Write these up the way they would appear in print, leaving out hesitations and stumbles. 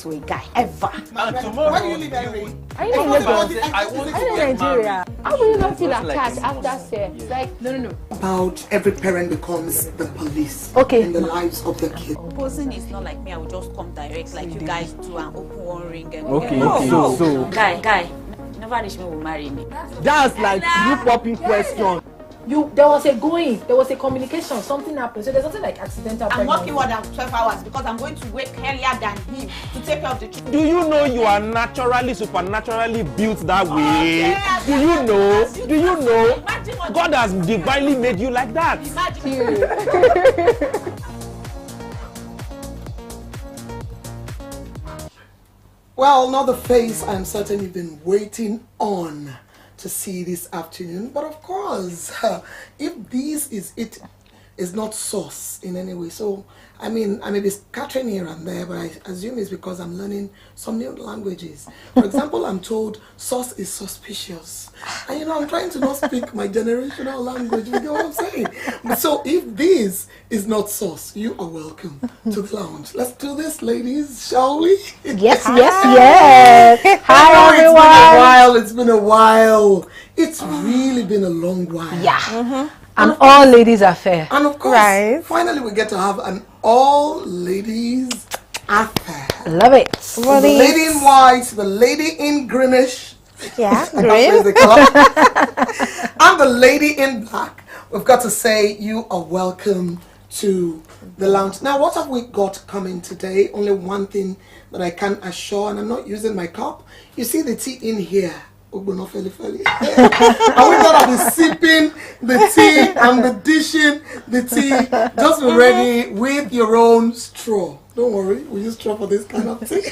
to a guy ever. Why do you live every? I in Nigeria. How will you not feel attached after sex? Like no. About every parent becomes the police in the lives of the kids. Proposing is not like me. I will just come direct like you guys do and open one ring and So guy, never reach me will marry me. that's like you popping question. There was a communication, something happened. So there's nothing like accidental. I'm working more than 12 hours because I'm going to wake earlier than him to take care of the children. Do you know you are naturally, supernaturally built that way? Do you know? Do you know? God has divinely made you like that. Well, not the face I'm certain you've been waiting on to see this afternoon, but of course, if this is not sauce in any way. So I mean, I may be scattering here and there, but I assume it's because I'm learning some new languages. For example, I'm told sauce is suspicious, and I'm trying to not speak my generational language. You know what I'm saying? So if this is not sauce, you are welcome to the lounge. Let's do this, ladies, shall we? Yes. Hi everyone. It's been a while. It's really been a long while. Yeah. And all ladies are fair. And of course, finally we get to have an all ladies affair. Love it. The lady in white, the lady in greenish. Yeah, green. The color. And the lady in black. We've got to say you are welcome to the lounge. Now, what have we got coming today? Only one thing that I can assure, and I'm not using my cup. You see the tea in here. And we're gonna be sipping the tea and the dishing the tea. Just be ready with your own straw. Don't worry, we use straw for this kind of tea.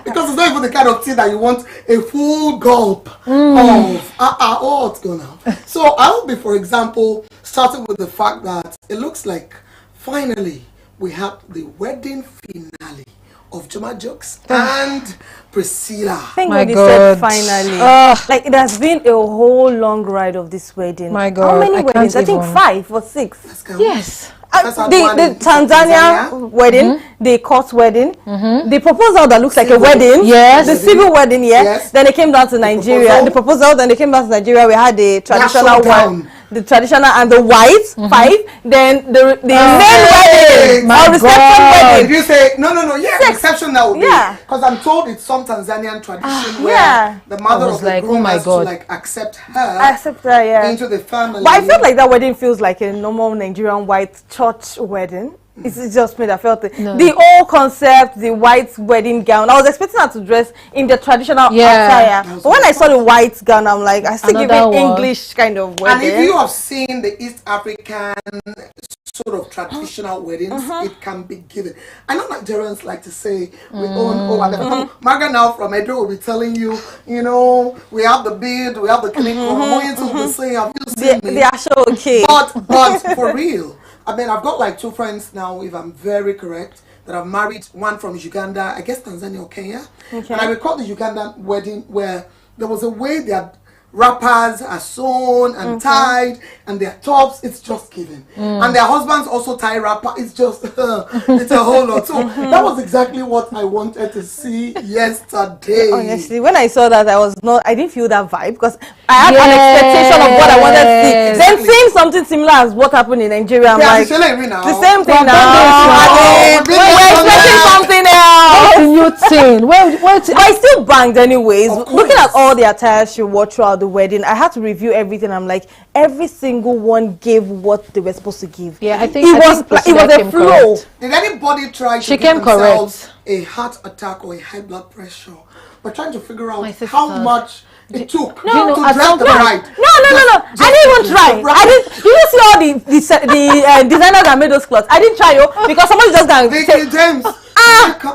Because it's not even the kind of tea that you want a full gulp of. What's going on? So I'll be, for example, starting with the fact that it looks like finally we have the wedding finale of Juma Jokes and Priscilla. Thank God they said finally. Like it has been a whole long ride of this wedding. My God. How many weddings? I think 5 or 6. Let's go. Yes. The Tanzania wedding, the court wedding, the proposal that looks like a wedding, the civil wedding, then it came down to Nigeria. The proposal, then they came down to Nigeria. We had the traditional one, the traditional and the white 5. Then the main wedding, reception wedding. If you say no, reception now will be because I'm told it's some Tanzanian tradition where the mother of the groom has to like accept her into the family. But I felt like that wedding feels like a normal Nigerian white church wedding. It's just me that felt it. The whole concept, the white wedding gown. I was expecting her to dress in the traditional attire. But when I saw the white gown, I'm like, I still give it English kind of wedding. And if you have seen the East African sort of traditional weddings, it can be given. I know Nigerians like to say we own whatever. Margaret now from Edo will be telling you, we have the beard, we have the clinic, we're going to the same. Have you seen me? They are sure okay. But for real, I mean, I've got like 2 friends now, if I'm very correct, that I've married. One from Uganda, I guess Tanzania or Kenya. And I recall the Ugandan wedding where there was a way their wrappers are sewn and tied, and their tops, it's just given. And their husbands also tie wrapper. It's just, it's a whole lot. So that was exactly what I wanted to see yesterday. Honestly, when I saw that, I didn't feel that vibe because I had an expectation of what I wanted to see. Then seeing something similar as what happened in Nigeria, I'm like, the same thing now. We're expecting something else. New thing. But I still banged anyways. Looking at all the attires she wore throughout the wedding, I had to review everything. I'm like, every single one gave what they were supposed to give. Yeah, I think it was a flow. Did anybody try to give themselves a heart attack or a high blood pressure? We're trying to figure out how much it took to dress the bride. No. I didn't even try. You didn't see all the designers that made those clothes. I didn't try because somebody just got James.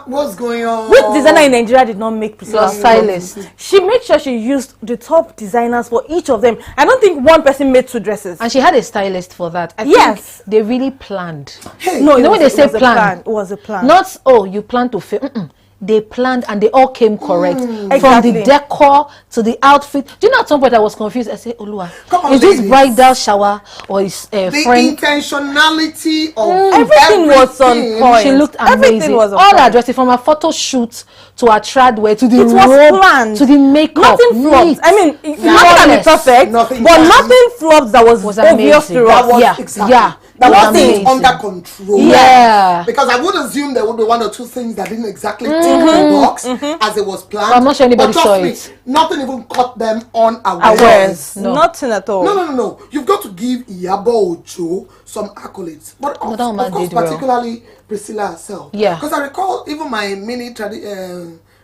What's going on? Which designer in Nigeria did not make Priscilla? Stylist. She made sure she used the top designers for each of them. I don't think one person made 2 dresses. And she had a stylist for that. I think they really planned. Hey, no, when they say plan, it was a plan. Not you plan to film. they planned and they all came correct. From Exactly. the decor to the outfit. Do you know at some point I was confused? I said, Olua, is this ladies. bridal shower or is The friend? intentionality of Everything was on point. She looked Everything amazing. was on All point. her dresses, from her photo shoot to her tradwear to the It was robe planned. to the makeup. Nothing flopped. Neat. I mean, nothing can be perfect, Nothing but can. nothing flopped that was obvious amazing. to That us. was Yeah, exactly. yeah. That was was things amazing. under control. Yeah. Because I would assume there would be one or two things that didn't exactly tick the box as it was planned. I'm not sure anybody but saw trust it. me, nothing even caught them unawares. Awares. No. Nothing at all. No. You've got to give Iyabo Ojo some accolades. But that of woman course, did well. particularly Priscilla herself. Yeah. Because I recall even my mini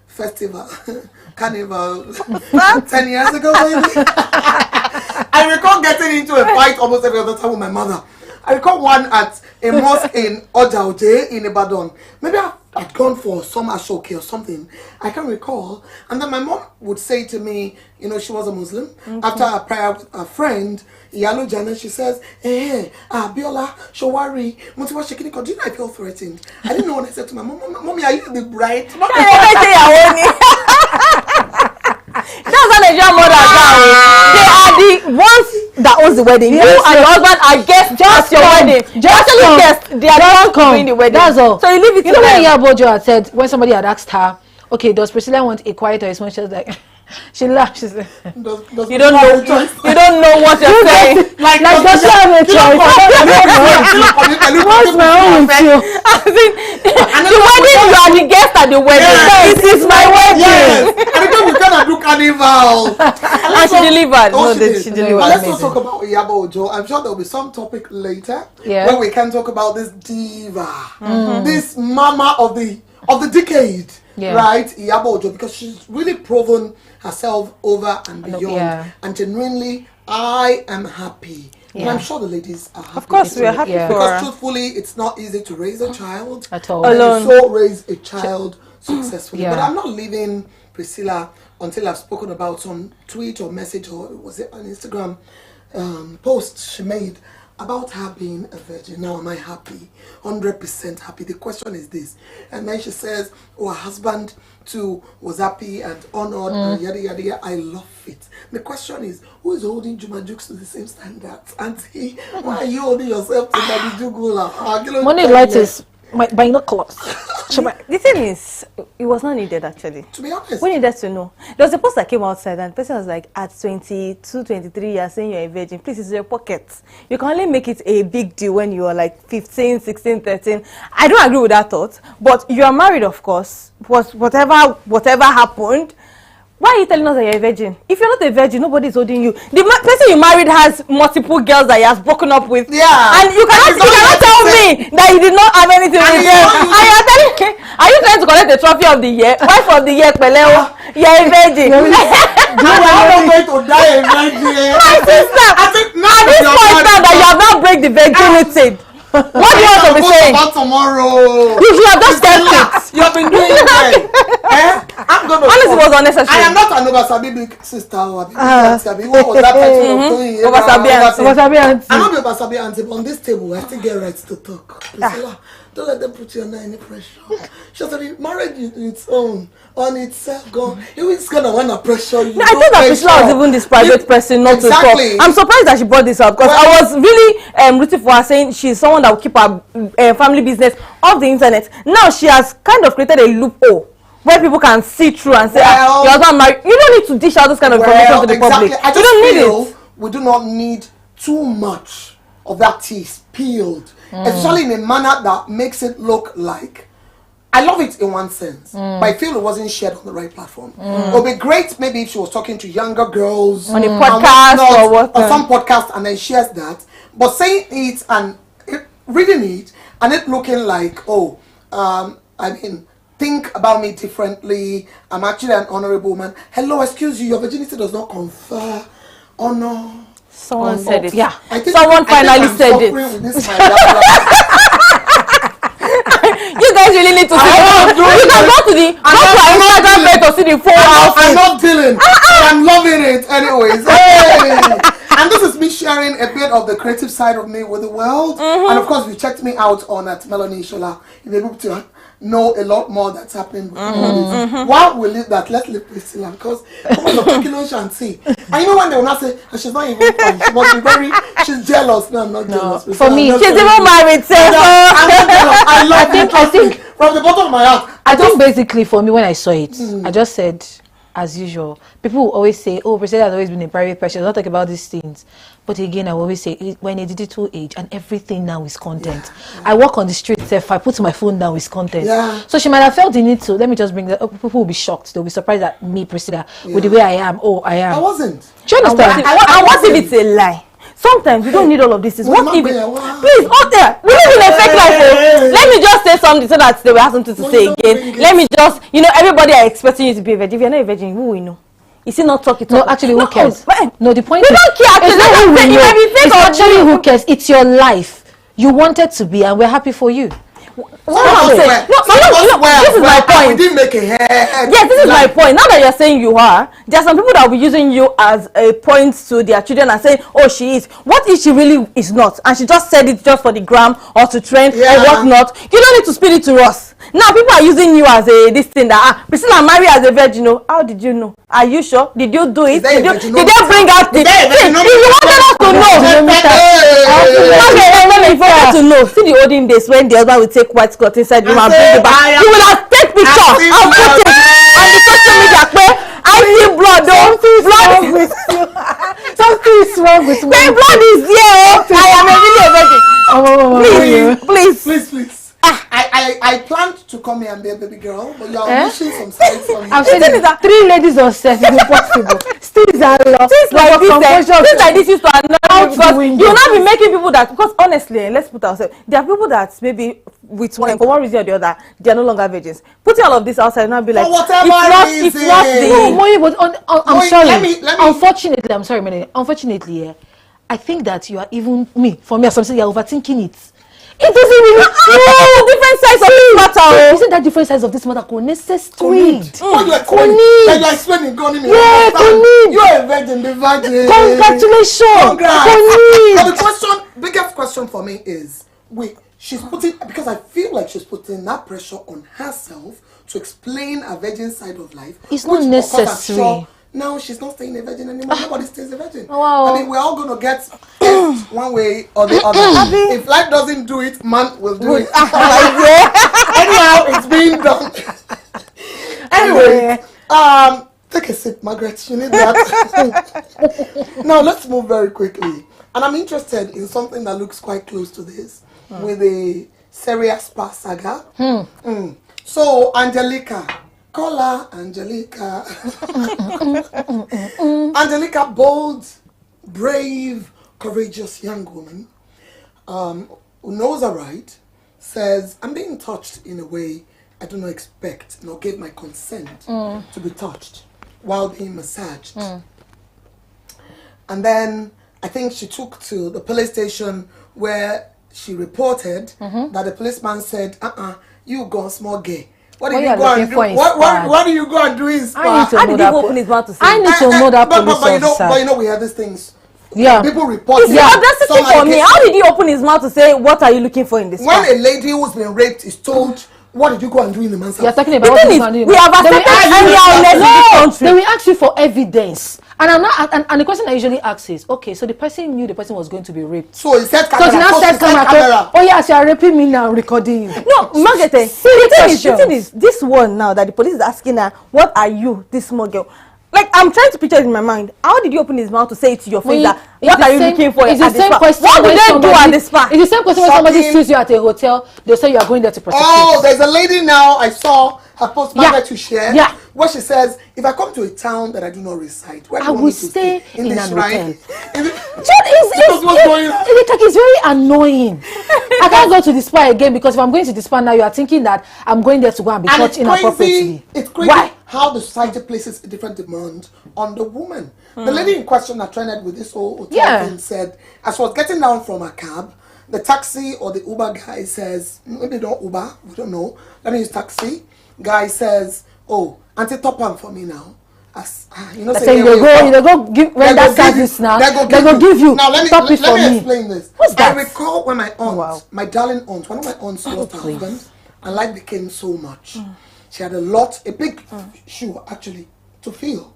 festival, carnival, 10 years ago, maybe. I recall getting into a fight almost every other time with my mother. I recall one at a mosque in Ojaoje in Ibadan. Maybe I'd gone for some ashoke or something. I can't recall. And then my mom would say to me, you know, she was a Muslim. After a prayer with a friend, Iyalo Jana, she says, Biola, Showari, Mutiwa Shekiniko, do you know I feel threatened? I didn't know what I said to my mom. Mommy, are you the bride? That's how Nigerian mothers are. They are the ones that owns the wedding. Yes, You and your husband are guests at your wedding. Actually, guests. They are the ones doing the wedding. That's all. So you leave it You to know when them. Iyabo Ojo had said, when somebody had asked her, okay, does Priscilla want a quiet or a small? She was like, she laughed. She said, You don't know. You don't know what you're saying. Like does she have a choice? What's my own with you? The wedding, you are the guest at the wedding. Yes. This is my wedding. Yes, and then we cannot do carnival. And she delivered. Oh, No, she she did. delivered. But let's not talk about Iyabo Ojo. I'm sure there'll be some topic later where we can talk about this diva, this mama of the decade, right? Iyabo Ojo, because she's really proven herself over and beyond. And genuinely, I am happy. And I'm sure the ladies are happy. Of course, we are happy for her. Because truthfully, it's not easy to raise a child. At all. Alone. So raise a child successfully. Yeah. But I'm not leaving Priscilla until I've spoken about some tweet or message, or was it an Instagram post she made about her being a virgin. Now am I happy? 100% happy. The question is this. And then she says, oh, her husband too was happy and honored and yada yada yada. I love it. The question is, who is holding Juma Jukes to the same standards? Auntie, why are you holding yourself to Daddy Jugula? Money light is binoculars. The thing is, it was not needed actually. To be honest. We needed to know. There was a post that came outside and the person was like, at 22, 23 years saying you're a virgin, please, it's your pocket. You can only make it a big deal when you are like 15, 16, 13. I don't agree with that thought, but you are married, of course. Whatever happened, why are you telling us that you're a virgin? If you're not a virgin, nobody's holding you. The person you married has multiple girls that he has broken up with. Yeah. And you cannot tell me that you did not have anything with them. And you're telling me, are you trying to collect the trophy of the year? Wife of the year, Peleo? You're a virgin. I'm not going to die a virgin. My sister, I think at this point now that you have not break the virginity, what do you want to be saying? About tomorrow. You should have just kept it. You have been doing it. I'm going to. Honestly, it was unnecessary. I am not an Obasabi big sister. Or a big auntie. What was that title of doing? Obasabi auntie. I'm not the Obasabi auntie, but on this table, I still get rights to talk. Priscilla, don't let them put you under any pressure. She said, marriage is its own, on itself, gone. It's going to want to pressure you. No, I thought that Priscilla was even this private person not to talk. I'm surprised that she brought this up because I was really rooting for her, saying she's someone that will keep her family business off the internet. Now she has kind of created a loophole where people can see through and say, your husband married. You don't need to dish out this kind of information to the public. I just feel we do not need too much of that tea spilled, especially in a manner that makes it look like. I love it in one sense, but I feel it wasn't shared on the right platform. It would be great maybe if she was talking to younger girls on a podcast or some podcast and then shares that. But saying it and reading it and it looking like, think about me differently. I'm actually an honorable woman. Hello, excuse you, your virginity does not confer honor. Someone said it. Yeah. Someone finally said it. You guys really need to see it. You can go to our Instagram page to see the full outfit. I'm not dealing. I'm loving it anyways. Hey. And this is me sharing a bit of the creative side of me with the world. And of course, if you checked me out on at Melanie Shola, you'll be able to know a lot more that's happening with all this. While we leave that, let's leave Priscilla because come on, the and see. And you know when they will not say, oh, she's not even fine. She must be she's jealous. No, I'm not jealous. For me, she's even married. So I think from the bottom of my heart. I think basically for me when I saw it, I just said, as usual, people will always say, oh, Priscilla has always been a private person, she'll not talk about these things. But again, I will always say, we're in a digital age and everything now is content. I walk on the street, if I put my phone down, it's content. So she might have felt the need to, let me just bring that up. People will be shocked. They'll be surprised at me, Priscilla, with the way I am. Oh, I am. I wasn't. Do you understand? And what if it's a lie? Sometimes you don't need all of this. What if please, out there, we live in a fake life. Let me just say something so that they will have something to say again. Let me just, everybody are expecting you to be a virgin. If you're not a virgin, who will know? Is he not talking? No, actually, who cares? No, the point is, we don't care. It's not who we know. It's actually who cares. It's your life. You wanted to be, and we're happy for you. This is my point. We didn't make a head. Yes, this is my point. Now that you're saying you are, there are some people that will be using you as a point to their children and saying, oh, she is. What if she really is not? And she just said it just for the gram or to trend or whatnot. You don't need to spit it to us. Now people are using you as a this thing that Priscilla married as a virgin. How did you know? Are you sure? Did you do it? Did they bring out the thing? If you wanted us to know, to know. See the olden days when the husband would take white cloth inside the room and bring it back. You will have take picture and put it on the social media. I see blood. Something is wrong with me. My blood is here. I am a really virgin. Please. I planned to come here and be a baby girl, but you are wishing some sides for me. I've said it. 3 ladies on set is impossible. Still is a lot. Things like this used to annoy me because you will not be making people that, because honestly, let's put ourselves, there are people that maybe for one reason or the other, they are no longer virgins. Putting all of this outside and not be like, it's not the... I'm sorry. Unfortunately, I'm sorry, Mene. Unfortunately, I think that you are even, for me, as I'm saying, you're overthinking it. It doesn't really different sides of this matter. Isn't that different sides of this matter necessary? You're explaining. You're a virgin, the virgin. Congratulations. But the biggest question for me is, she's putting, because I feel like she's putting that pressure on herself to explain a virgin side of life. It's not necessary. No, she's not staying a virgin anymore. Nobody stays a virgin. Wow. I mean, we're all going to get one way or the other. If life doesn't do it, man will do it. Anyhow, it's being done. Anyway, take a sip, Margaret. You need that. Now, let's move very quickly. And I'm interested in something that looks quite close to this with the Serious Spa saga. So, Angelica. Call her Angelica. Angelica, bold, brave, courageous young woman who knows her right, says, I'm being touched in a way I do not expect, nor gave my consent to be touched while being massaged. And then I think she took to the police station where she reported that the policeman said, you gone small gay. What do you go and do? What do you go and do in spa? How did he open his mouth to say? I need to know that police officer. But you know we have these things. People report. It's the audacity for me. How did he open his mouth to say, what are you looking for in this spa? When a lady who's been raped is told, what did you go and do in the man's house? You're talking about what we have accepted any outlet in this country. They will ask you for evidence. And the question I usually ask is, okay, so the person knew the person was going to be raped. So he said camera. Oh yes, you are raping me now, recording you. No, Margaret, the thing is, this one now that the police is asking her, what are you, this small girl? Like, I'm trying to picture it in my mind. How did you open his mouth to say it to your face that, what are you looking for at the spa? What did they do at the spa? It's the same question when somebody sees you at a hotel, they'll say you are going there to prostitute. Oh, there's a lady now, I saw her post to share, where she says, if I come to a town that I do not reside, where I will stay in an hotel. It's very annoying. I can't go to the spa again because if I'm going to the spa now, you are thinking that I'm going there to go and be touched inappropriately. It's crazy how the society places a different demand on the woman. The lady in question that trended with this whole hotel thing said, as she was getting down from her cab, the taxi or the Uber guy says, maybe not Uber, we don't know, let me use taxi. Guy says, oh, auntie top on for me now. As you know, they go give when that service now. They go give you. Now let me explain this. What's that? I recall when my aunt, my darling aunt, one of my aunts lost her husband, and life became so much. She had a big shoe actually to fill,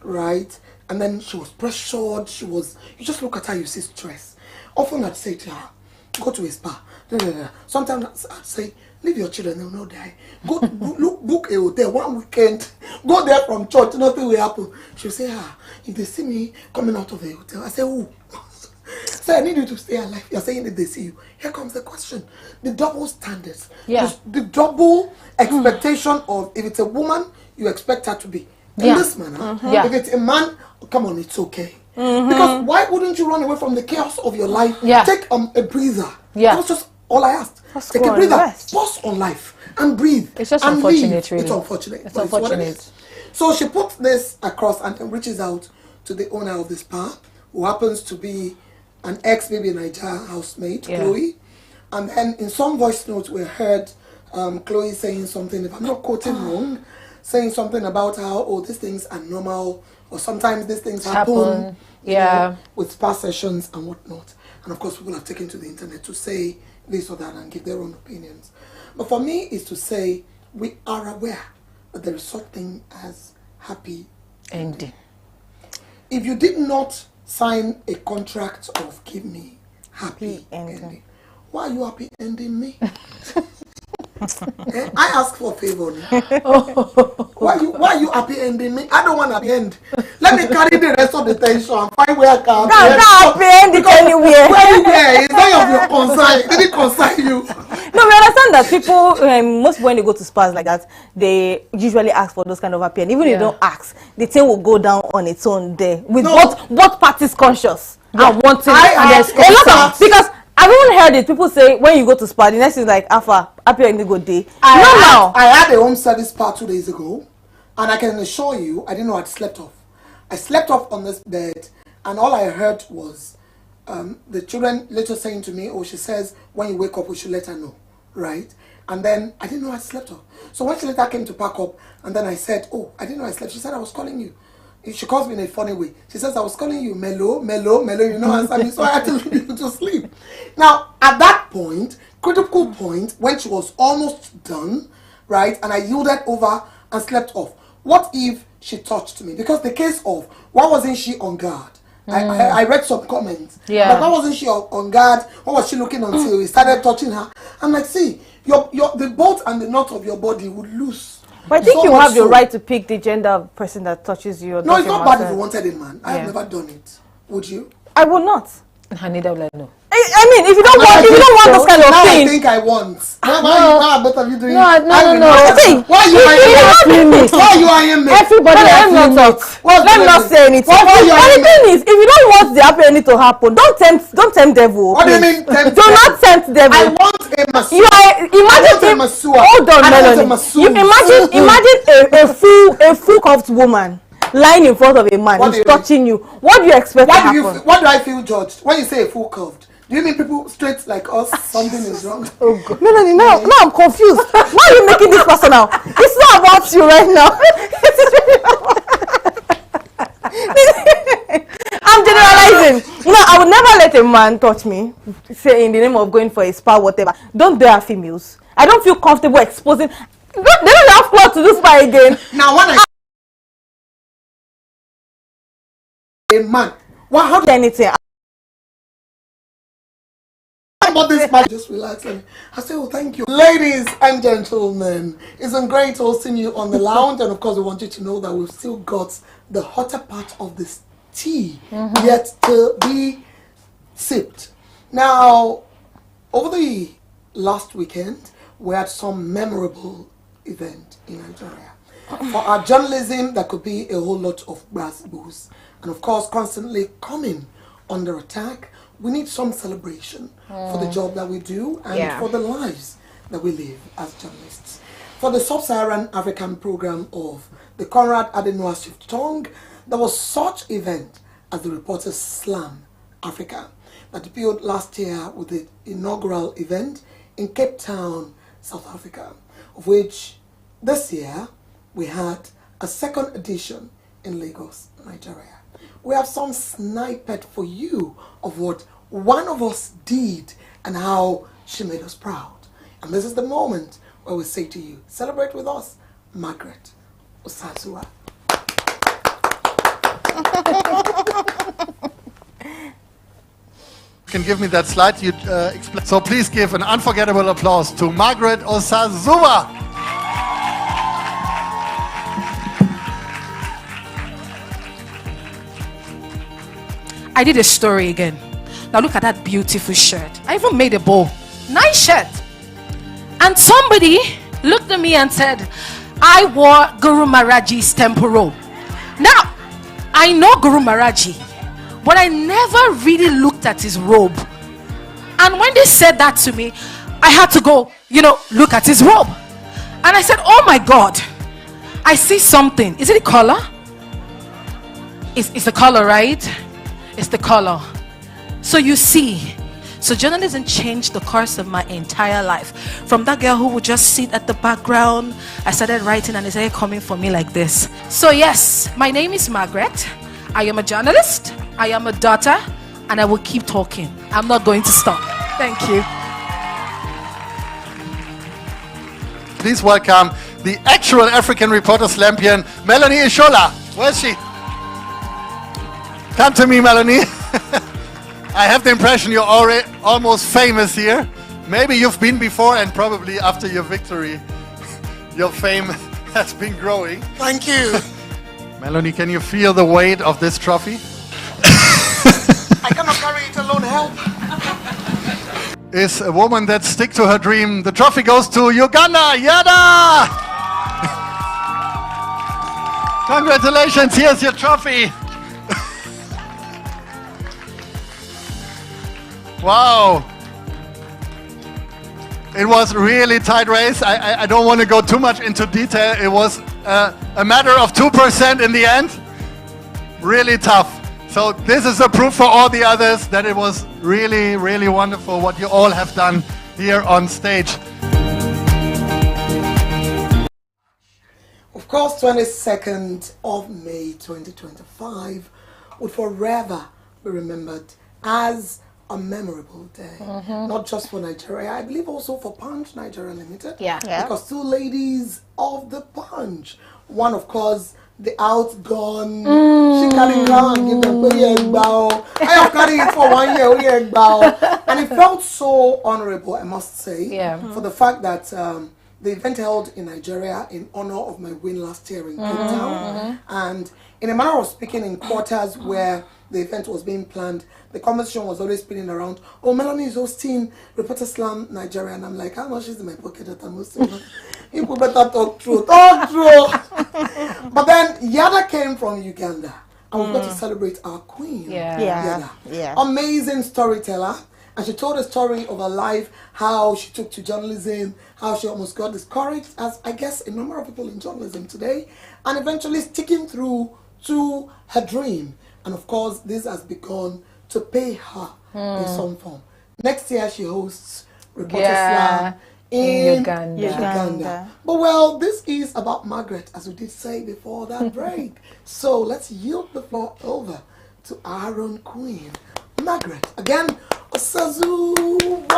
right? And then she was pressured. You just look at her, you see stress. Often I'd say to her, go to a spa. Sometimes I'd say, leave your children, they'll not die. Go book a hotel 1 weekend. Go there from church, nothing will happen. She'll say, if they see me coming out of the hotel, I say, who? So I need you to stay alive. You're saying that they see you. Here comes the question. The double standards. Yeah. The double expectation of, if it's a woman, you expect her to be in this manner. If it's a man, come on, it's okay. Because why wouldn't you run away from the chaos of your life? Take a breather. That was just all I asked. Take a breather, pause on life, and breathe. It's just unfortunate, really. It's unfortunate. It's unfortunate. So she puts this across and reaches out to the owner of the spa, who happens to be an ex-Baby Niger housemate, Chloe. And then in some voice notes we heard Chloe saying something, if I'm not quoting wrong, saying something about how, these things are normal, or sometimes these things happen. You know, with spa sessions and whatnot. And of course people have taken to the internet to say this or that and give their own opinions. But for me, is to say we are aware that there is such thing as happy ending. If you did not sign a contract of give me happy ending, why are you happy ending me? I ask for a favor. Why are you happy ending me? I don't want to end. Let me carry the rest of the tension and find where I can happy end it anywhere. It's not of your concern. It didn't concern you. No, we understand that people, most when they go to spas like that, they usually ask for those kind of happy end. Even if they don't ask, the thing will go down on its own there. With both parties conscious and wanting because I've even heard it. People say when you go to spa, the next thing is like, Alpha, happy ending good day. I had a home service spa 2 days ago, and I can assure you, I didn't know I'd slept off. I slept off on this bed, and all I heard was the children later saying to me, she says, when you wake up, we should let her know, right? And then I didn't know I slept off. So when she later came to pack up, and then I said, I didn't know I slept. She said, I was calling you. She calls me in a funny way. She says, I was calling you mellow, you know, answer me. So I had to leave you to sleep. Now, at that point, critical point, when she was almost done, right, and I yielded over and slept off, what if she touched me? Because the case of, why wasn't she on guard? I read some comments. But why wasn't she on guard? What was she looking until he started touching her? I'm like, see, the bolt and the knot of your body would loose. But I think you have the right to pick the gender of person that touches you. No, it's not bad if you wanted a man. I have never done it. Would you? I would not. Neither will I know. I mean, if you don't want those kind of things. I think I want. Why both of you doing? No. Why are you eyeing me? Why are you eyeing me? Everybody, let me not say anything. But the thing is, if you don't want the happy ending to happen, don't tempt devil. What do you mean tempt? Do not tempt devil. I want a masseur. Imagine hold on, Melanie. You imagine a full cuffed woman lying in front of a man who's touching you. What do you expect to happen? Why do I feel judged when you say a full curved? Do you mean people straight like us? Something is wrong. Oh God. Melanie, now I'm confused. Why are you making this personal? It's not about you right now. I'm generalizing. I would never let a man touch me, say in the name of going for a spa, whatever. Don't dare females. I don't feel comfortable exposing. They don't have clothes to do spa again. Now when a man, how do anything? About this man, just relax. I say, thank you. Ladies and gentlemen, it's been great hosting you on the lounge, and of course we want you to know that we've still got the hotter part of this tea yet to be sipped. Now, over the last weekend, we had some memorable event in Nigeria. For our journalism, there could be a whole lot of brass booze, and of course constantly coming under attack. We need some celebration for the job that we do and for the lives that we live as journalists. For the Sub-Saharan African program of the Conrad Adenoa Shiftong, there was such event as the Reporters Slam Africa that debuted last year with the inaugural event in Cape Town, South Africa, of which this year we had a second edition in Lagos, Nigeria. We have some snippet for you of what one of us did and how she made us proud. And this is the moment where we say to you, celebrate with us, Margaret Osazua. You can give me that slide you explain. So please give an unforgettable applause to Margaret Osazua. I did a story again. Now look at that beautiful shirt. I even made a bow. Nice shirt. And somebody looked at me and said, I wore Guru Maharaji's temple robe. Now, I know Guru Maharaji, but I never really looked at his robe. And when they said that to me, I had to go, look at his robe. And I said, oh my God, I see something. Is it the color? It's the color, right? It's the color. So you see, so journalism changed the course of my entire life. From that girl who would just sit at the background, I started writing and it started coming for me like this. So yes, my name is Margaret. I am a journalist. I am a daughter. And I will keep talking. I'm not going to stop. Thank you. Please welcome the actual African Reporter Champion, Melanie Ishola. Where is she? Come to me, Melanie. I have the impression you're already almost famous here. Maybe you've been before, and probably after your victory, your fame has been growing. Thank you. Melanie, can you feel the weight of this trophy? I cannot carry it alone, help. Is a woman that stick to her dream. The trophy goes to Uganda. Yada! Congratulations, here's your trophy. Wow. It was a really tight race. I don't want to go too much into detail. It was a matter of 2% in the end. Really tough. So this is a proof for all the others that it was really, really wonderful what you all have done here on stage. Of course, 22nd of May 2025 would forever be remembered as a memorable day. Not just for Nigeria, I believe also for Punch Nigeria Limited. Yeah. Because two ladies of the Punch. One, of course, the outgone. She carried around and give them bow. I have carried it for 1 year, bow. And it felt so honorable, I must say, for the fact that the event held in Nigeria in honor of my win last year in Cape Town. And in a manner of speaking, in quarters where the event was being planned, the conversation was always spinning around, oh, Melanie is hosting Reporter Slam Nigeria. And I'm like, how much is in my pocket that I'm hosting? People better talk true. Talk true. But then Yada came from Uganda. And we've got to celebrate our queen. Yada. Amazing storyteller. And she told a story of her life, how she took to journalism, how she almost got discouraged, as I guess a number of people in journalism today, and eventually sticking through to her dream. And of course, this has begun to pay her in some form. Next year, she hosts Reporter Slam in Uganda. But well, this is about Margaret, as we did say before that break. So let's yield the floor over to our own queen, Margaret. Again, Osazua.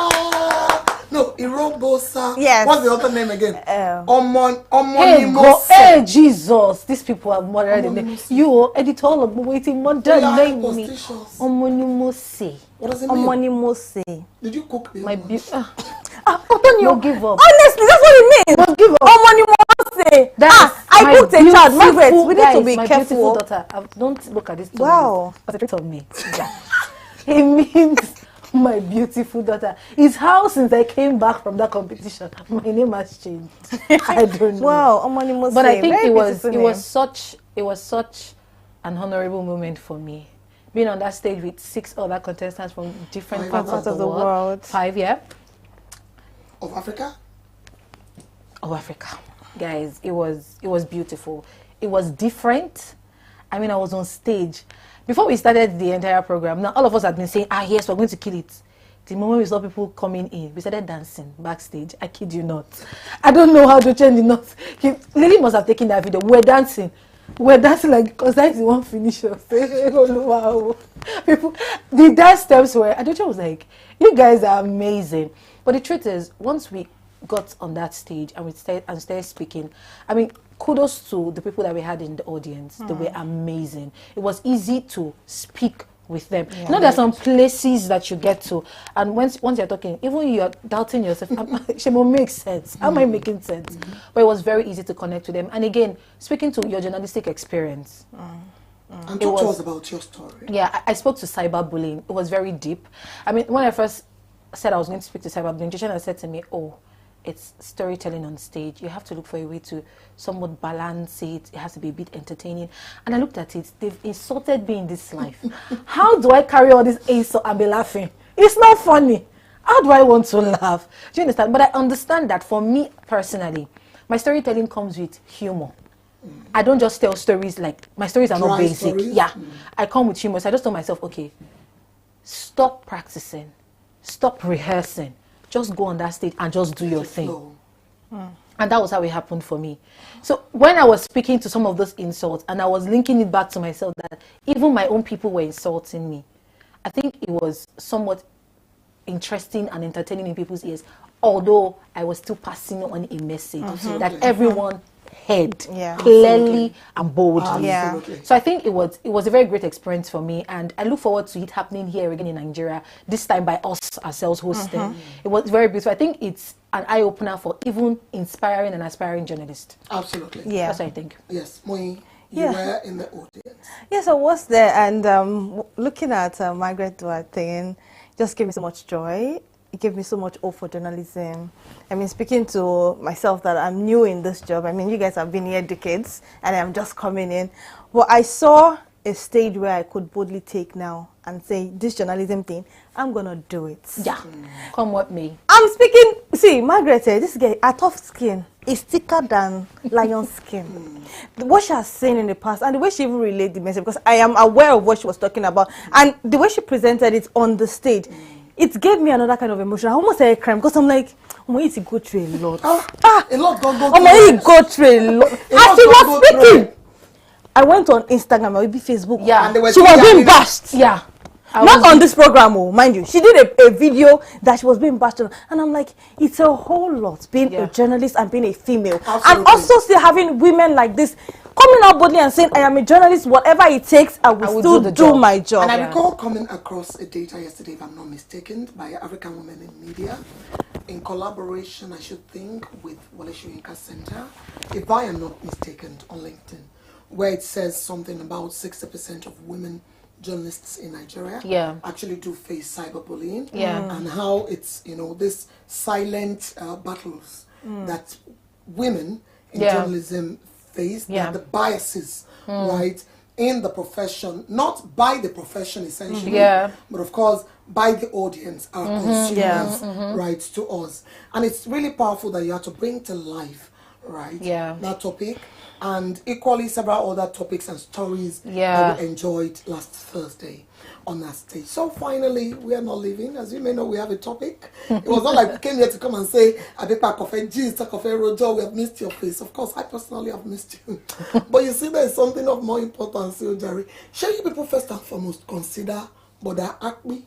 No, Irobosa. Yes. What's the other name again? Hey, Jesus. These people are murdered in them. You, editor of waiting, murdered name me. Omonimose. What does it mean? Omonimose. Did you cook me? My Don't give up. Honestly, that's what it means. Don't give up. Omonimose. I cooked a child. Margaret, we need to be careful. Daughter, don't look at this. Wow. Concentrate on me. Yeah. It means my beautiful daughter. It's how since I came back from that competition, my name has changed. I don't know. Wow, Omonimose. But I think it was such an honorable moment for me. Being on that stage with 6 other contestants from different parts of the world. 5, yeah. Of Africa? Of Africa. Guys, it was beautiful. It was different. I mean, I was on stage. Before we started the entire program, now all of us had been saying, yes, we're going to kill it. The moment we saw people coming in, we started dancing backstage. I kid you not. I don't know how to change the notes. Lily must have taken that video. We're dancing like, because that's the one finish of wow. People, the dance steps were, Adocha was like, you guys are amazing. But the truth is, once we got on that stage and we started speaking, I mean, kudos to the people that we had in the audience. They were amazing. It was easy to speak with them. You know, there's some places that you get to, and once you're talking, even you're doubting yourself, she will make sense. Am I making sense? But it was very easy to connect with them. And again, speaking to your journalistic experience. And talk to us about your story. Yeah, I spoke to cyberbullying. It was very deep. I mean, when I first said I was going to speak to cyberbullying, Jishana said to me, oh, it's storytelling on stage. You have to look for a way to somewhat balance it. It has to be a bit entertaining. And I looked at it. They've insulted me in this life. How do I carry all this insult and be laughing? It's not funny. How do I want to laugh? Do you understand? But I understand that for me personally, my storytelling comes with humor. I don't just tell stories like, my stories are not basic. Stories? Yeah. I come with humor. So I just told myself, okay, stop practicing. Stop rehearsing. Just go on that stage and just do your thing. And that was how it happened for me. So when I was speaking to some of those insults and I was linking it back to myself that even my own people were insulting me, I think it was somewhat interesting and entertaining in people's ears, although I was still passing on a message that everyone heard clearly and boldly. So I think it was a very great experience for me, and I look forward to it happening here again in Nigeria, this time by us ourselves hosting. It was very beautiful. I think it's an eye-opener for even inspiring and aspiring journalists. Absolutely. Yeah. That's what I think. Yes, Moi, you were in the audience. Yes, I was there, and looking at Margaret Duarte thing just gave me so much joy. It gave me so much hope for journalism. I mean, speaking to myself that I'm new in this job. I mean, you guys have been here decades, and I'm just coming in. Well, I saw a stage where I could boldly take now and say, this journalism thing, I'm going to do it. Yeah, come with me. I'm speaking, see, Margaret, this guy, a tough skin is thicker than lion skin. What she has seen in the past, and the way she even relayed the message, because I am aware of what she was talking about, and the way she presented it on the stage, it gave me another kind of emotion. I almost had a crime because I'm like, Omo, go through a lot. A lot go Omo, go through a lot. As she was speaking, I went on Instagram or maybe Facebook. Yeah, and she was being bashed. Yeah. Not on this program, mind you. She did a video that she was being bashed on. And I'm like, it's a whole lot being a journalist and being a female. Absolutely. And also still having women like this coming out boldly and saying, I am a journalist, whatever it takes, I will still do my job. And I recall coming across a data yesterday, if I'm not mistaken, by African Women in Media, in collaboration, I should think, with Wale Soyinka Center, if I am not mistaken, on LinkedIn, where it says something about 60% of women journalists in Nigeria actually do face cyberbullying, and how it's, you know, this silent battles that women in journalism face, that the biases, right, in the profession, not by the profession essentially, but of course by the audience, our consumers, right, to us. And it's really powerful that you have to bring to life, right, that topic, and equally several other topics and stories that we enjoyed last Thursday on that stage. So finally, we are not leaving. As you may know, we have a topic. It was not like we came here to come and say, Adepa Kofe, G's, Kofe Rojo, we have missed your face. Of course, I personally have missed you. But you see, there is something of more importance, Jerry. Shall you people first and foremost consider Boda Akpi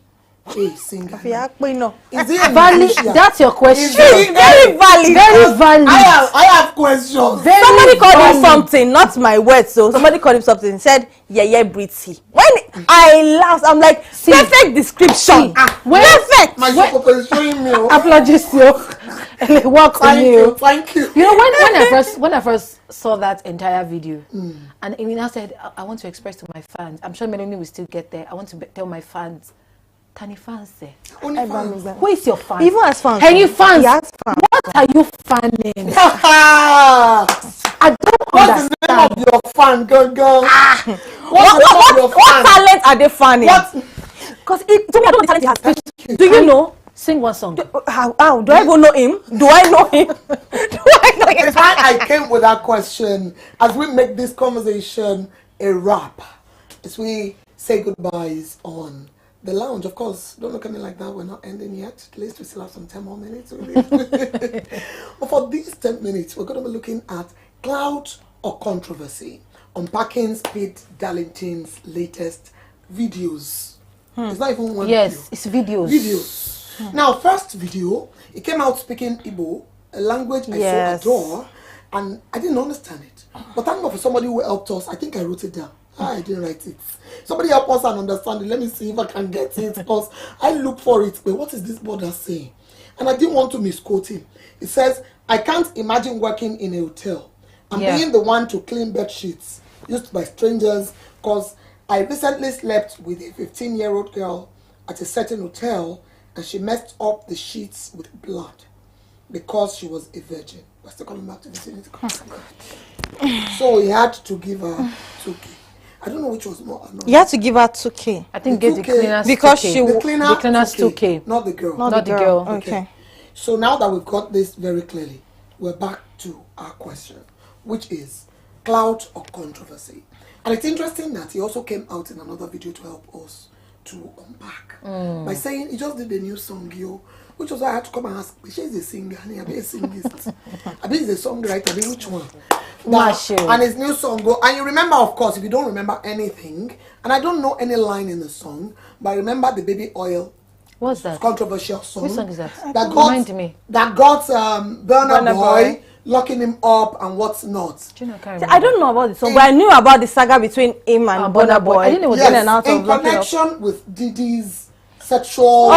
a singer? Is it valid? That's your question. Very valid. Very valid. I have questions. Somebody called him something, not my words. So somebody called him something and said, yeah, Britty. When I laughed, I'm like, perfect description. Perfect. My papa is showing me. Apologies, work on you. Thank you. You know, when I first saw that entire video, and Emina said, I want to express to my fans. I'm sure Melanie will still get there. I want to tell my fans. Tani fans there. Only fans. Who is your fan? Even as fans. Any fans? Yes, fans. What are you fanning? I don't What's the name of your fan, girl? What talent are they fanning? Because to me, I don't know the talent he has. Do you know? Sing one song. How? Do I even know him? Do I know him? The time I came with that question, as we make this conversation a wrap, as we say goodbyes on the lounge. Of course, don't look at me like that. We're not ending yet. At least we still have some 10 more minutes. But for these 10 minutes, we're going to be looking at Clout or Controversy, unpacking Speed Darlington's latest videos. It's not even one video. It's videos. Now, first video, it came out speaking Igbo a language I so adore, and I didn't understand it. But thank God for somebody who helped us. I think I wrote it down. I didn't write it. Somebody help us and understand it. Let me see if I can get it, because I look for it. But what is this brother saying? And I didn't want to misquote him. It says, I can't imagine working in a hotel and being the one to clean bed sheets used by strangers, because I recently slept with a 15-year-old girl at a certain hotel, and she messed up the sheets with blood because she was a virgin. We're still coming back to this. So he had to give her 2K. I don't know which was more annoying. You had to give her 2K. I think get the cleaners because 2K. she the cleaners 2K. Not the girl. Not the girl. Okay. So now that we've got this very clearly, we're back to our question, which is clout or controversy. And it's interesting that he also came out in another video to help us to unpack by saying he just did a new song, which was why I had to come and ask, she's a singer, and I be a singist. I be a songwriter, I be which one? And his new song and you remember, of course, if you don't remember anything, and I don't know any line in the song, but I remember the baby oil. What's that? Controversial song. Which song is that? Remind me. That got Burna Boy locking him up and what's not. I don't know about the song, but I knew about the saga between him and Burna Boy. I didn't know it was in and out of connection with Didi's sexual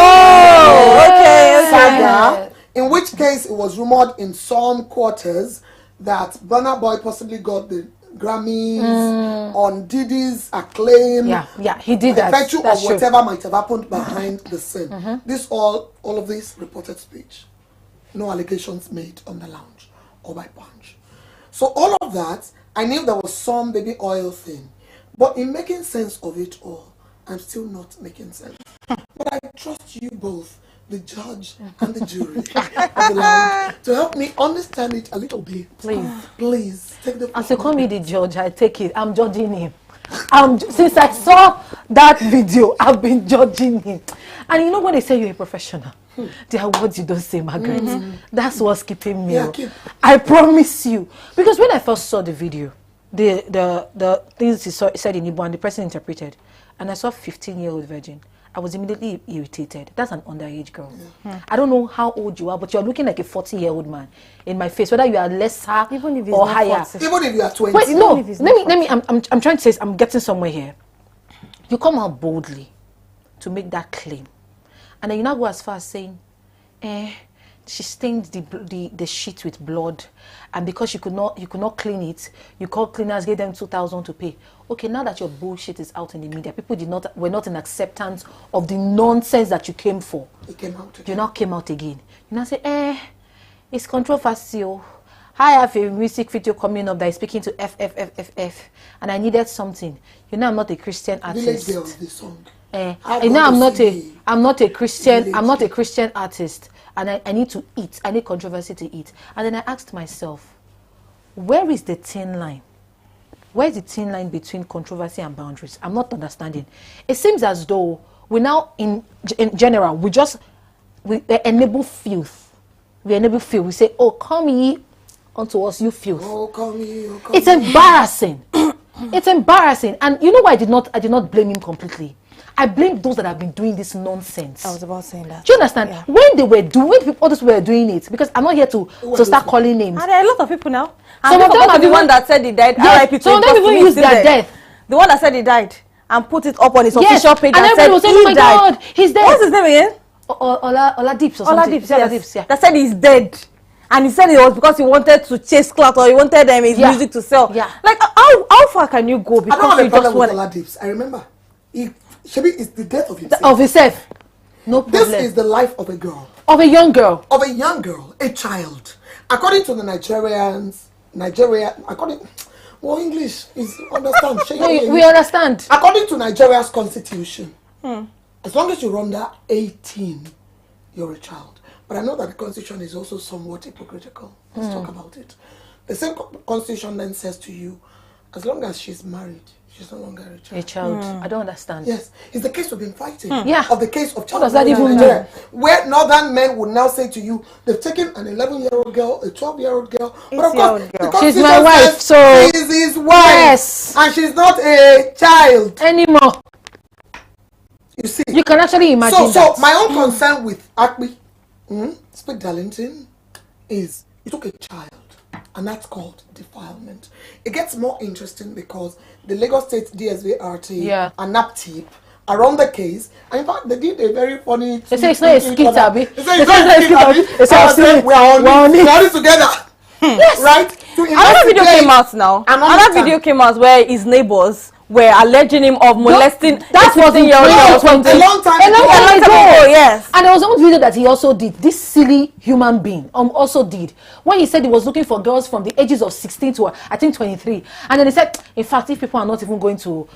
saga, in which case it was rumored in some quarters that Burna Boy possibly got the Grammys on Didi's acclaim. Yeah, he did that. Virtue of whatever might have happened behind the scene. This all of this reported speech. No allegations made on the lounge or by Punch. So all of that, I knew there was some baby oil thing. But in making sense of it all, I'm still not making sense. But I trust you both, the judge and the jury of the lounge, to help me understand it a little bit. Please take the. As you call me the judge, I take it. I'm judging him. Since I saw that video, I've been judging him. And you know when they say you're a professional, there are words you don't say, Margaret. That's what's keeping me. I promise you. Because when I first saw the video, the things he said in Igbo and the person interpreted, and I saw 15-year-old virgin, I was immediately irritated. That's an underage girl. I don't know how old you are, but you're looking like a 40-year-old man in my face, whether you are lesser or higher. 40. Even if you are 20. Wait, no, let me, I'm trying to say, I'm getting somewhere here. You come out boldly to make that claim. And then you now go as far as saying, she stained the sheet with blood, and because you could not clean it, you called cleaners, gave them 2,000 to pay. Okay, now that your bullshit is out in the media, people were not in acceptance of the nonsense that you came for. It came out again. You now came out again. You now say, it's controversial. I have a music video coming up that is speaking to F, and I needed something. You know, I'm not a Christian artist. Village Girl, the song. I'm not a Christian. I'm not a Christian artist, and I need to eat. I need controversy to eat. And then I asked myself, where is the thin line? Where is the thin line between controversy and boundaries? I'm not understanding. It seems as though we now, in general, we enable filth. We enable filth. We say, "Oh, come ye unto us, you filth." Oh, come ye. Oh, come it's embarrassing. It's embarrassing. And you know why I did not blame him completely. I blame those that have been doing this nonsense. I was about saying that. Do you understand? Yeah. When others were doing it, because I'm not here to start calling names. And there are a lot of people now. Some of them are the one that said he died. Yes, some of them even used their death. The one that said he died and put it up on his official page and said was saying, "Oh my God, he's dead." What's his name again? Ola Dips or something. Ola Dips, yeah. That said he's dead. And he said it was because he wanted to chase Clout, or he wanted his music to sell. Yeah. Like, how far can you go? Because I don't have a problem with Ola Dips. I remember. Shabi is the death of himself. Of himself. No problem. This is the life of a girl. Of a young girl. Of a young girl. A child. According to the Nigerians, English is understand. We understand. According to Nigeria's constitution, as long as you're under 18, you're a child. But I know that the constitution is also somewhat hypocritical. Let's talk about it. The same constitution then says to you, as long as she's married, she's no longer a child. A child. I don't understand. Yes. It's the case we've been fighting. Yeah. Of the case of child. What does that even mean? Where northern men would now say to you, they've taken an 11-year-old girl, a 12-year-old girl. But of course, the she's my wife, so she's his wife. Yes. And she's not a child anymore. You see. You can actually imagine So my own concern with Akbi, speak Darlington, is you took a child, and that's called defilement. It gets more interesting because the Lagos State DSVRT and NAPTIP are on the case, and in fact they did a very funny. They say it's not a skit, Abby. They say it's not a skit, Abby. They say we are on it together. Yes. Right? Another video came out now. Another video came out where his neighbors were alleging him of molesting. That was in 2020. A long time ago. Yes. And there was one video that he also did. This silly human being also did when he said he was looking for girls from the ages of 16 to I think 23. And then he said, in fact, if people are not even going to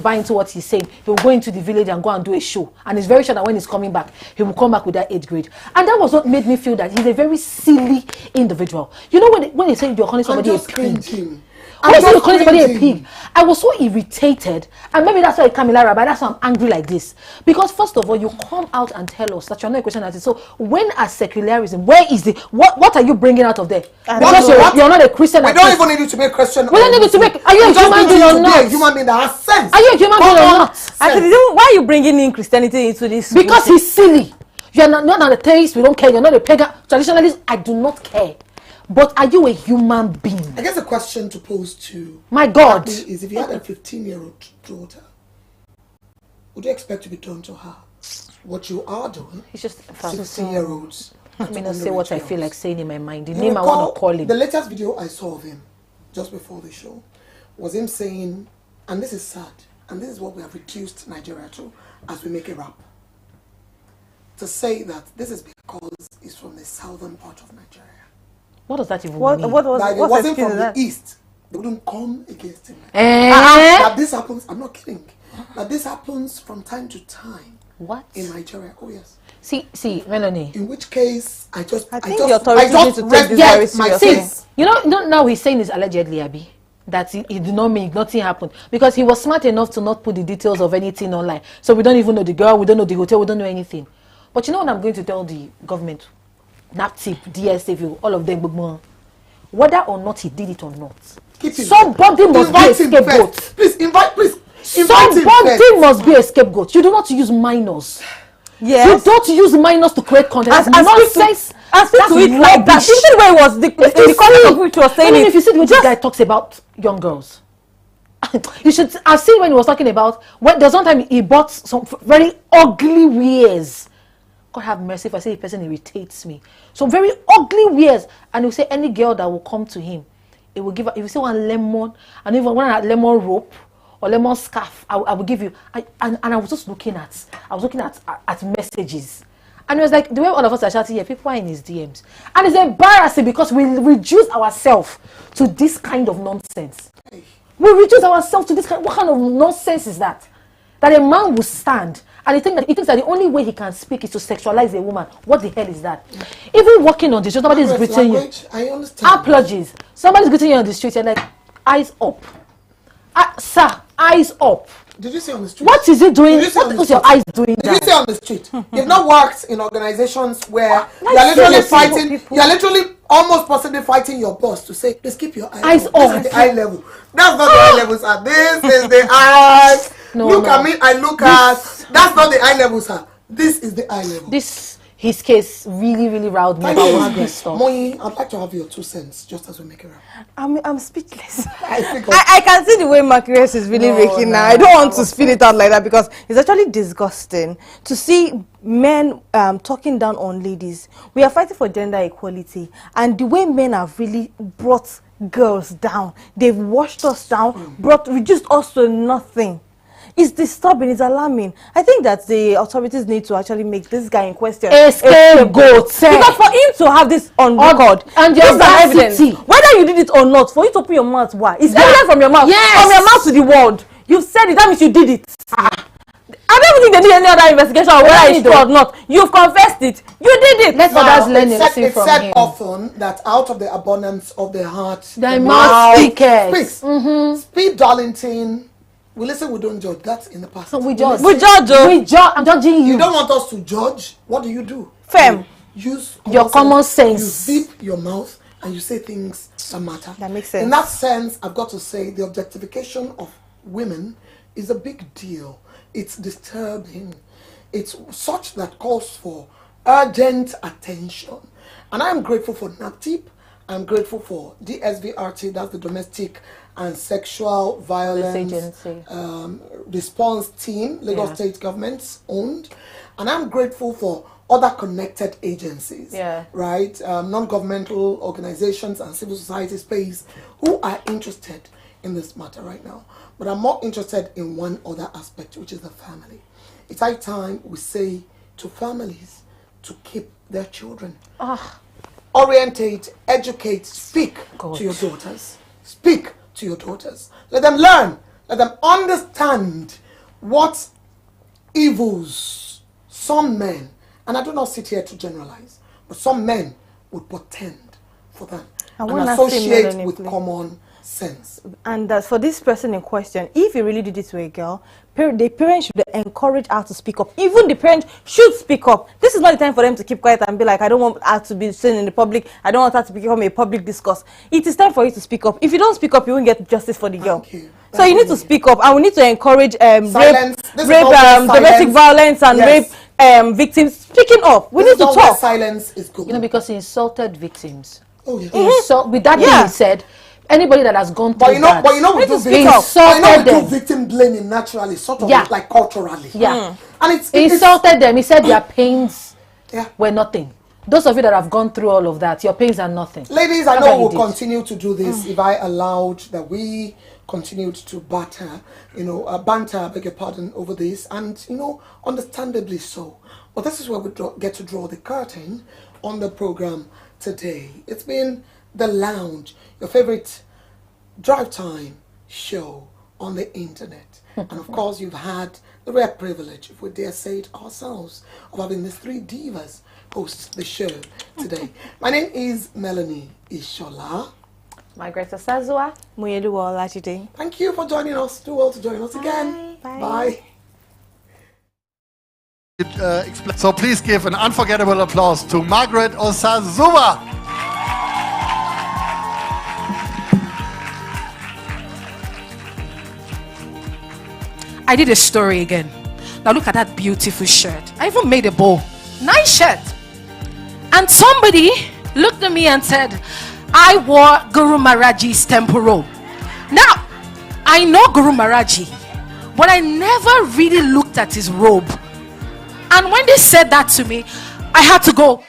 buy into what he's saying, he will go into the village and go and do a show. And he's very sure that when he's coming back, he will come back with that 8th grade. And that was what made me feel that he's a very silly individual. You know, when they say you're calling somebody a pig. When you're calling somebody a pig, I was so irritated, and maybe that's why Camila Rabbi, that's why I'm angry like this. Because first of all, you come out and tell us that you're not a Christian artist. So when are secularism? Where is the what are you bringing out of there? Because you're not a Christian artist. We don't even need you to be a Christian. We don't need you to be. Are you a human being or not? A human being that has sense. Are you a human being or not? Actually, why are you bringing in Christianity into this? Because he's silly. You're not a theist. We don't care. You're not a pagan. Traditionalist. I do not care. But are you a human being? I guess the question to pose to my God is, if you had a 15-year-old daughter, would you expect to be done to her what you are doing? It's just 16-year-olds. I mean, I'll say what I feel like saying in my mind. The name I want to call him. The latest video I saw of him, just before the show, was him saying, and this is sad, and this is what we have reduced Nigeria to as we make a rap, to say that this is because he's from the southern part of Nigeria. What does that even mean? If it wasn't from the east, they wouldn't come against him. That this happens, I'm not kidding. That this happens from time to time. What? In Nigeria, oh yes. See, Melanie. In which case, I think the authorities need to take this very seriously. You know, now he's saying it's allegedly, Abby, that he did not mean nothing happened. Because he was smart enough to not put the details of anything online. So we don't even know the girl, we don't know the hotel, we don't know anything. But you know what I'm going to tell the government? NAPTIP, DSAV, all of them, whether or not he did it or not, somebody must be a scapegoat. Please. Somebody must be a scapegoat. You do not use minors. Yes. You don't use minors to create content. Nonsense. As to it like that. Even the way it was the content of which was saying if you see the way this guy talks about young girls, you should have seen when he was talking about there's one time he bought some very ugly wares. God have mercy if I say the person irritates me. Some very ugly wares, and he'll say any girl that will come to him, it will give her. If you say one lemon, and even one lemon rope or lemon scarf, I will give you. And I was just looking at messages, and it was like the way all of us are shouting here, people are in his DMs, and it's embarrassing because we reduce ourselves to this kind of nonsense. We reduce ourselves to this kind. What kind of nonsense is that? That a man will stand. And he thinks that the only way he can speak is to sexualize a woman. What the hell is that? Even walking on the street, somebody is greeting you. I understand. Apologies. Somebody's greeting you on the street. You're like, eyes up. Sir, eyes up. Did you say on the street? What is he doing? What is your eyes doing? Did you say on the street? You've not worked in organizations where you're literally fighting. You're literally almost possibly fighting your boss to say, please keep your eyes up. This is the eye level. That's not the eye levels, sir. This is the eyes. Look at me. I look at. That's not the eye level, sir. This is the eye level. His case really riled me. Moyi, I'd like to have your 2 cents just as we make it up. I'm speaking. I can see the way Marcus is really raking now. I don't want to spit it out like that because it's actually disgusting to see men talking down on ladies. We are fighting for gender equality, and the way men have really brought girls down, they've washed us down, reduced us to nothing. It's disturbing, it's alarming. I think that the authorities need to actually make this guy in question a scapegoat. Because for him to have this on record, and this is evidence. Whether you did it or not, for you to open your mouth, why? It's evidence from your mouth. Yes. From your mouth to the world. You've said it, that means you did it. I don't think they did any other investigation or whether it's true or not. You've confessed it. You did it. Let others learn a lesson from him. It's said often that out of the abundance of the heart, the mouth speaks. Speed Darlington. We listen, we don't judge. That's in the past. So we judge. We judge. I'm judging you. You don't want us to judge. What do? Fem. Use your common sense. You zip your mouth and you say things that matter. That makes sense. In that sense, I've got to say the objectification of women is a big deal. It's disturbing. It's such that calls for urgent attention. And I am grateful for NAPTIP. I'm grateful for DSVRT, that's the Domestic and Sexual Violence Response Team, Lagos State Government's owned. And I'm grateful for other connected agencies, right? Non-governmental organizations and civil society space who are interested in this matter right now. But I'm more interested in one other aspect, which is the family. It's high time we say to families to keep their children. Orientate, educate, speak to your daughters. Speak to your daughters. Let them learn. Let them understand what evils some men, and I do not sit here to generalize, but some men would portend for them and associate with common sense. And for this person in question, if you really did it to a girl, the parents should encourage her to speak up. Even the parents should speak up. This is not the time for them to keep quiet and be like, I don't want her to be seen in the public. I don't want her to become a public discourse. It is time for you to speak up. If you don't speak up, you won't get justice for the girl. So you need to speak up, and we need to encourage rape, domestic violence and rape victims speaking up. We need to talk. Silence is good. You know, because he insulted victims. Oh yes. With that being said, anybody that has gone through that, we do victim blaming naturally, sort of like culturally. And he insulted them. He said their pains were nothing. Those of you that have gone through all of that, your pains are nothing. Ladies, I know we'll continue to do this if I allowed that we continued to banter, beg your pardon, over this, and understandably so. But this is where we get to draw the curtain on the program today. It's been The Lounge, your favorite drive time show on the internet. And of course, you've had the rare privilege, if we dare say it ourselves, of having these three divas host the show today. My name is Melanie Ishola. Margaret Osazua. Muyeluwa Olajide. Thank you for joining us. Do well to join us again. Bye. So please give an unforgettable applause to Margaret Osazua. I did a story again. Now look at that beautiful shirt. I even made a bow. Nice shirt. And somebody looked at me and said, I wore Guru Maharaji's temple robe. Now, I know Guru Maharaji, but I never really looked at his robe. And when they said that to me, I had to go,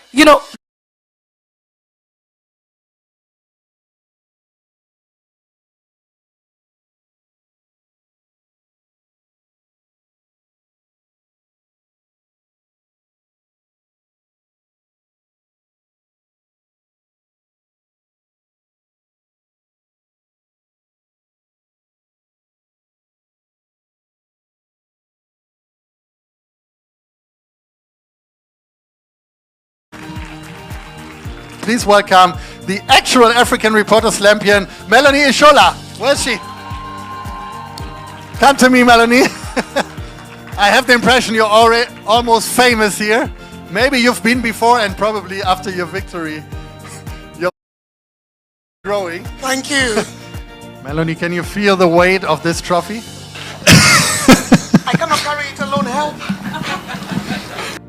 Please welcome the actual African Reporter Slampion, Melanie Ishola. Where's she? Come to me, Melanie. I have the impression you're already almost famous here. Maybe you've been before, and probably after your victory, you're growing. Thank you. Melanie, can you feel the weight of this trophy? I cannot carry it alone, help.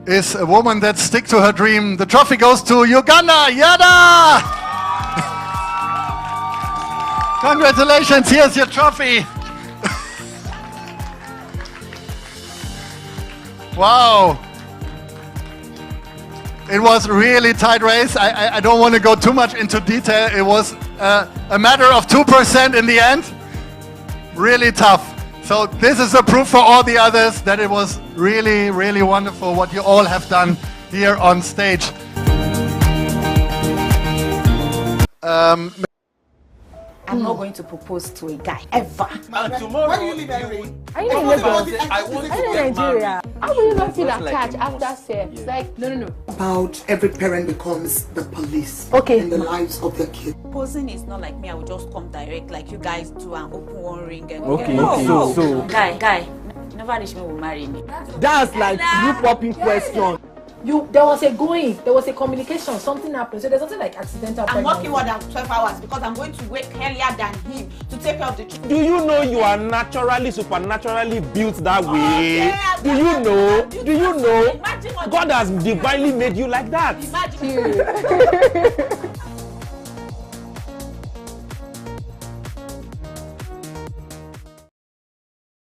Is a woman that stick to her dream. The trophy goes to Uganda. Yada! Congratulations, here's your trophy. Wow. It was a really tight race. I don't want to go too much into detail. It was a matter of 2% in the end. Really tough. So this is a proof for all the others that it was really, really wonderful what you all have done here on stage. I'm not going to propose to a guy ever. Tomorrow, why do you leave Henry? Are you in Lagos? I want to Are you in get Nigeria? married. How will you not feel Just like attached after sex? Like, no. About every parent becomes the police in the lives of their kids. Proposing is not like me. I will just come direct like you guys do and open one ring and So guy, never reach me will marry me. that's like you popping question. There was a communication, something happened. So there's something like accidental I'm pregnancy. working more than 12 hours because I'm going to wake earlier than him to take care of the children. Do you know you are naturally, supernaturally built that way? Do you know? God God has divinely made you like that. Imagine.